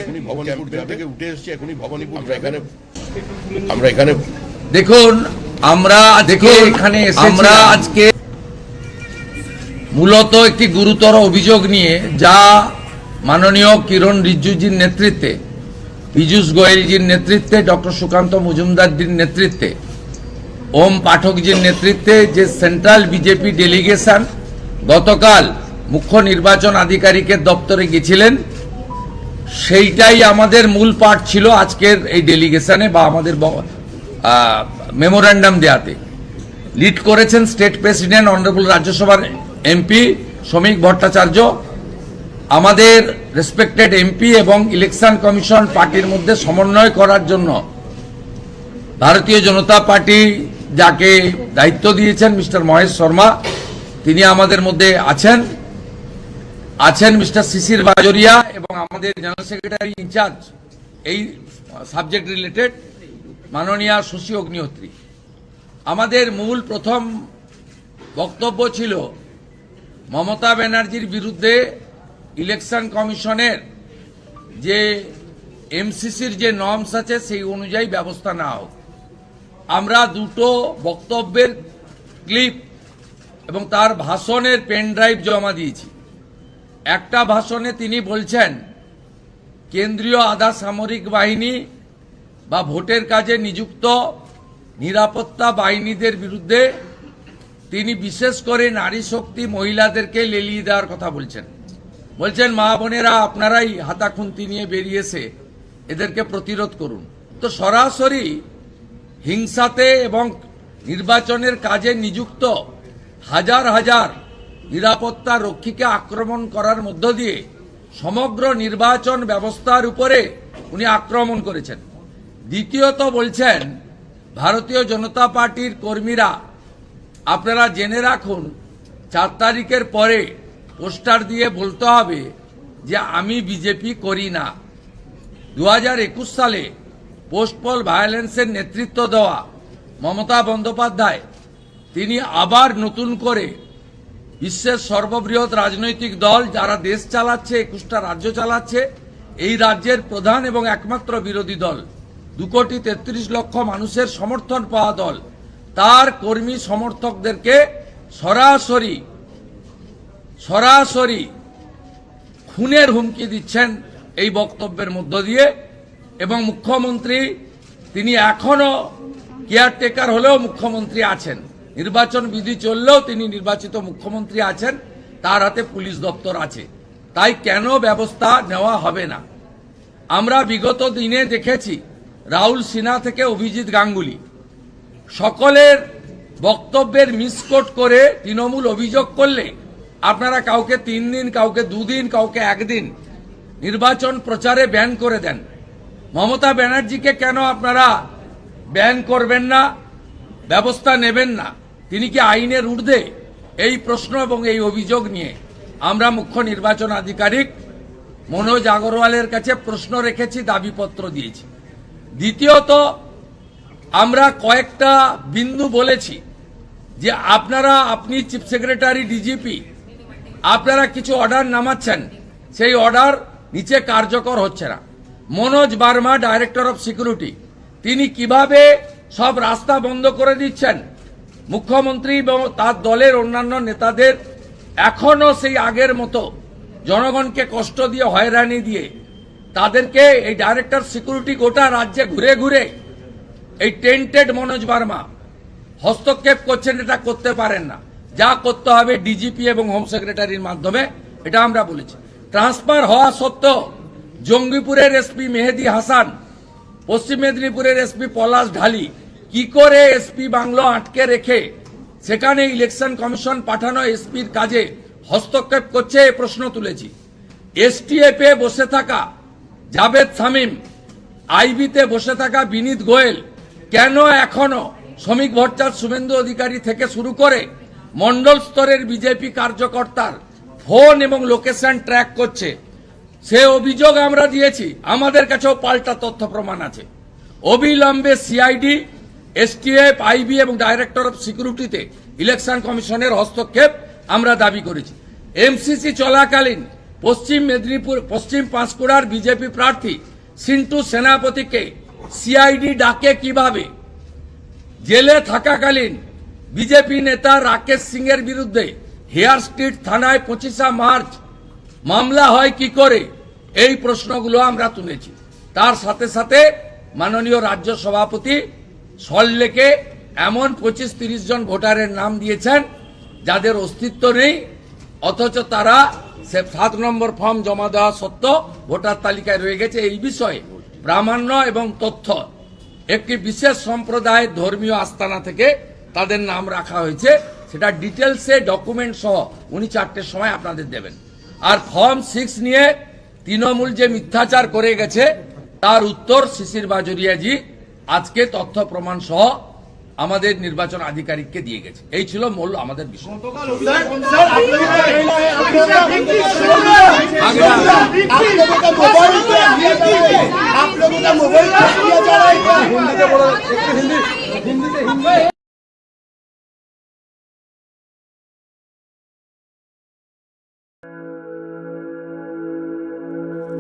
এখনই ভবানীপুর থেকে উঠে এসেছি, এখনই ভবানীপুর আমরা এখানে দেখুন আমরা আজকে মূলত একটি গুরুতর অভিযোগ নিয়ে, যা মাননীয় কিরণ রিজিজুজির নেতৃত্বে, পীযূষ গোয়েলজির নেতৃত্বে, ডক্টর সুকান্ত মজুমদারজির নেতৃত্বে, ওম পাঠকজির নেতৃত্বে যে সেন্ট্রাল বিজেপি ডেলিগেশন গতকাল মুখ্য নির্বাচন আধিকারিকের দপ্তরে গেছিলেন, সেইটাই আমাদের মূল পাঠ ছিল আজকের এই ডেলিগেশনে বা আমাদের মেমোরেন্ডাম দেয়াতে। লিড করেছেন স্টেট প্রেসিডেন্ট অনারেবল রাজ্যসভার এমপি শ্রমিক ভট্টাচার্য। আমাদের রেসপেক্টেড এমপি এবং ইলেকশন কমিশন পার্টির মধ্যে সমন্বয় করার জন্য ভারতীয় জনতা পার্টি যাকে দায়িত্ব দিয়েছেন মিস্টার মহেশ শর্মা, তিনি আমাদের মধ্যে আছেন মিস্টার শিশির বাজরিয়া এবং আমাদের জেনারেল সেক্রেটারি ইনচার্জ এই সাবজেক্ট রিলেটেড মাননীয়া শশী অগ্নিহোত্রী। আমাদের মূল প্রথম বক্তব্য ছিল মমতা ব্যানার্জির বিরুদ্ধে ইলেকশন কমিশনের যে এমসিসির যে নর্মস আছে সেই অনুযায়ী ব্যবস্থা নেওয়া হোক। আমরা দুটো বক্তব্যের ক্লিপ এবং তার ভাষণের পেন ড্রাইভ জমা দিয়েছি। একটা ভাষণে তিনি বলছেন কেন্দ্রীয় আধা সামরিক বাহিনী বা ভোটের কাজে নিযুক্ত নিরাপত্তা বাহিনীদের বিরুদ্ধে তিনি বিশেষ করে নারী শক্তি মহিলাদেরকে লেলিয়ে দেওয়ার কথা বলছেন মা বোনেরা আপনারাই হাতা খুন্তি নিয়ে বেরিয়েছে এদেরকে প্রতিরোধ করুন। তো সরাসরি হিংসাতে এবং নির্বাচনের কাজে নিযুক্ত হাজার হাজার নিরাপত্তা রক্ষীকে আক্রমণ করার মধ্য দিয়ে সমগ্র নির্বাচন ব্যবস্থার উপরে উনি আক্রমণ করেছেন। দ্বিতীয়ত বলছেন ভারতীয় জনতা পার্টির কর্মীরা আপনারা জেনে রাখুন 4 তারিখের পরে পোস্টার দিয়ে বলতে হবে যে আমি বিজেপি করি না। 2021 সালে পোস্ট পোল ভায়োলেন্সের নেতৃত্ব দেওয়া মমতা বন্দ্যোপাধ্যায় তিনি আবার নতুন করে বিশ্বের সর্ববৃহৎ রাজনৈতিক দল যারা দেশ চালাচ্ছে, 21টা রাজ্য চালাচ্ছে, এই রাজ্যের প্রধান এবং একমাত্র বিরোধী দল, 2,33,00,000 মানুষের সমর্থন পাওয়া দল, তার কর্মী সমর্থকদেরকে সরাসরি খুনের হুমকি দিচ্ছেন এই বক্তব্যের মধ্য দিয়ে। এবং মুখ্যমন্ত্রী তিনি এখনো কেয়ারটেকার হলেও মুখ্যমন্ত্রী আছেন, নির্বাচন বিধি চললেও তিনি নির্বাচিত মুখ্যমন্ত্রী আছেন, তার হাতে পুলিশ দপ্তর আছে, তাই কেন ব্যবস্থা নেওয়া হবে না? আমরা বিগত দিনে দেখেছি রাহুল সিনহা থেকে অভিজিৎ গাঙ্গুলি সকলের বক্তব্যের মিসকোট করে তৃণমূল অভিযোগ করলে আপনারা কাউকে 3 দিন, কাউকে 2 দিন, কাউকে 1 দিন নির্বাচন প্রচারে ব্যান করে দেন। মমতা ব্যানার্জিকে কেন আপনারা ব্যান করবেন না, ব্যবস্থা নেবেন না? তিনি কি আইনের ঊর্ধ্বে? এই প্রশ্ন এবং এই অভিযোগ নিয়ে আমরা মুখ্য নির্বাচন আধিকারিক মনোজ আগরওয়ালের কাছে প্রশ্ন রেখেছি, দাবিপত্র দিয়েছি। দ্বিতীয়ত আমরা কয়েকটা বিন্দু বলেছি যে আপনি চিফ সেক্রেটারি ডিজিপি আপনারা কিছু অর্ডার নামাচ্ছেন, সেই অর্ডার নিচে কার্যকর হচ্ছে না। Manoj Burma director of security তিনি কিভাবে সব রাস্তা বন্ধ করে দিচ্ছেন, মুখ্যমন্ত্রী এবং তার দলের অন্যান্য নেতাদের এখনো সেই আগের মতো জনগণকে কষ্ট দিয়ে হয়রানি দিয়ে তাদেরকে এই ডাইরেক্টর সিকিউরিটি গোটা রাজ্যে ঘুরে ঘুরে এই টেন্টেড মনোজ বার্মা হস্তক্ষেপ করছেন। এটা করতে পারেন না, যা করতে হবে ডিজিপি এবং হোম সেক্রেটারির মাধ্যমে, এটা আমরা বলেছি। ট্রান্সফার হওয়া সত্ত্বেও জঙ্গিপুরের এসপি মেহেদি হাসান, পশ্চিম মেদিনীপুরের এসপি পলাশ ঢালি কি করে এসপি বাংলো আটকে রেখে সেখানে ইলেকশন কমিশন পাঠানো এসপির কাজে হস্তক্ষেপ করছে, এ প্রশ্ন তুলেছি। এসটিএফ এ বসে থাকা জাভেদ শামীম, আইবিতে বসে থাকা বিনীত গোয়েল কেন এখনো শ্রমিক ভট্টাচার্য, শুভেন্দু অধিকারী থেকে শুরু করে মন্ডল স্তরের বিজেপি কার্যকর্তার ফোন এবং লোকেশন ট্র্যাক করছে? সে অভিযোগ আমরা দিয়েছি, আমাদের কাছেও পাল্টা তথ্য প্রমাণ আছে। অবিলম্বে সিআইডি, এসটিএফ, আইবি এবং ডাইরেক্টর অফ সিকিউরিটিতে ইলেকশন কমিশনের হস্তক্ষেপ আমরা দাবি করেছি। এমসিসি চলাকালীন পশ্চিম মেদিনীপুর পশ্চিম পাঁশকুড়ার বিজেপি প্রার্থী সিন্টু সেনাপতিকে সিআইডি ডাকে কিভাবে? জেলে থাকাকালীন বিজেপি নেতা রাকেশ সিং এর বিরুদ্ধে হেয়ার স্ট্রিট থানায় 25 মার্চ মামলা হয় কি করে? এই প্রশ্নগুলো আমরা তুলেছি। তার সাথে সাথে মাননীয় রাজ্য সভাপতি সল্টলেকে এমন 25-30 জন ভোটারের নাম দিয়েছেন যাদের অস্তিত্ব নেই, অথচ তারা 7 নম্বর ফর্ম জমা দেওয়া সত্ত্বেও ভোটার তালিকায় রয়ে গেছে। এই বিষয়ে প্রামাণ্য এবং তথ্য একটি বিশেষ সম্প্রদায়ের ধর্মীয় আস্তানা থেকে তাদের নাম রাখা হয়েছে, সেটা ডিটেলসে ডকুমেন্ট সহ উনি 4টের সময় আপনাদের দেবেন। আর ফর্ম 6 নিয়ে তৃণমূল যে মিথ্যাচার করে গেছে তার উত্তর শিশির বাজরিয়াজি আজকে তথ্য প্রমাণ সহ আমাদের নির্বাচন আধিকারিককে দিয়ে গেছে। এই ছিল মূল আমাদের বিষয়।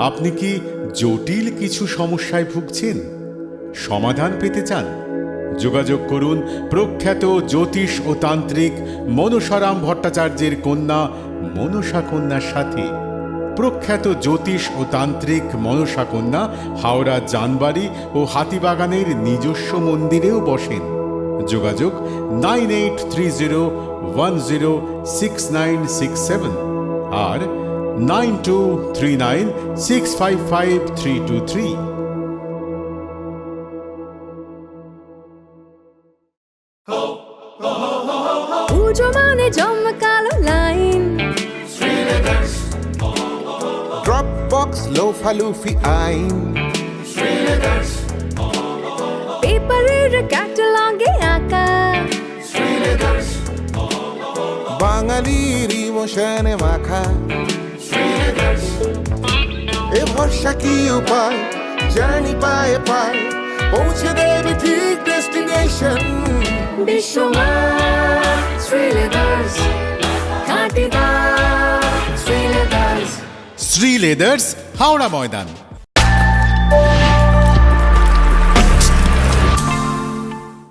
আপনি কি জটিল কিছু সমস্যায় ভুগছেন? সমাধান পেতে চান? যোগাযোগ করুন প্রখ্যাত জ্যোতিষ ও তান্ত্রিক মনসারাম ভট্টাচার্যের কন্যা মনসা কন্যার সাথে। প্রখ্যাত জ্যোতিষ ও তান্ত্রিক মনসা কন্যা হাওড়া জানবাড়ি ও হাতিবাগানের নিজস্ব মন্দিরেও বসেন। যোগাযোগ 9830106967 আর 9239655323। পুজো মানে জমকালো লাইন, Dropbox লোফালুফি আইন, পেপারের ক্যাটালগে আঁকা, বাঙালির ইমোশনে মাখা। এ ভরসা কি উপায়, জার্নি পায়ে পায় পৌঁছে দেবে ঠিক ডেস্টিনেশন। বিশ্বমান শ্রীলেদার্স, খাঁটি দাম শ্রীলেদার্স। শ্রী লেদার্স, হাওড়া ময়দান।